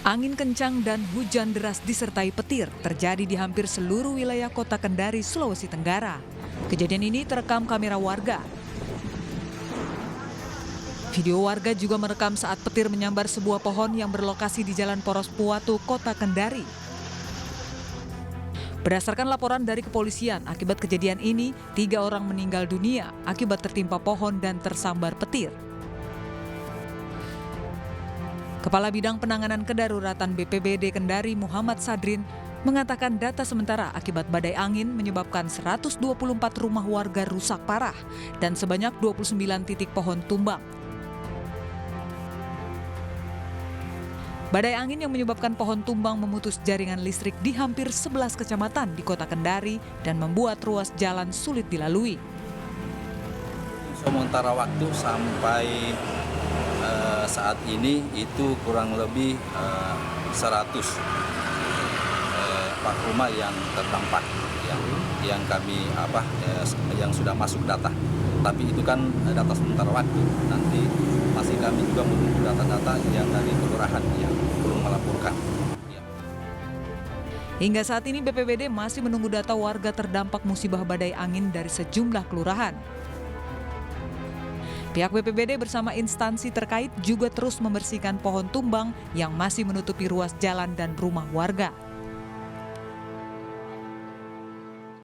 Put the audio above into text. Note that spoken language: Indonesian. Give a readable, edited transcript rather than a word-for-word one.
Angin kencang dan hujan deras disertai petir terjadi di hampir seluruh wilayah kota Kendari, Sulawesi Tenggara. Kejadian ini terekam kamera warga. Video warga juga merekam saat petir menyambar sebuah pohon yang berlokasi di Jalan Poros Puatu, Kota Kendari. Berdasarkan laporan dari kepolisian, akibat kejadian ini, 3 orang meninggal dunia akibat tertimpa pohon dan tersambar petir. Kepala Bidang Penanganan Kedaruratan BPBD Kendari Muhammad Sadrin mengatakan data sementara akibat badai angin menyebabkan 124 rumah warga rusak parah dan sebanyak 29 titik pohon tumbang. Badai angin yang menyebabkan pohon tumbang memutus jaringan listrik di hampir 11 kecamatan di Kota Kendari dan membuat ruas jalan sulit dilalui. Sementara waktu sampai saat ini itu kurang lebih 100 rumah yang terdampak yang kami yang sudah masuk data. Tapi itu kan data sementara waktu. Nanti masih kami juga menunggu data-data yang dari kelurahan yang belum melaporkan. Hingga saat ini BPBD masih menunggu data warga terdampak musibah badai angin dari sejumlah kelurahan. Pihak BPBD bersama instansi terkait juga terus membersihkan pohon tumbang yang masih menutupi ruas jalan dan rumah warga.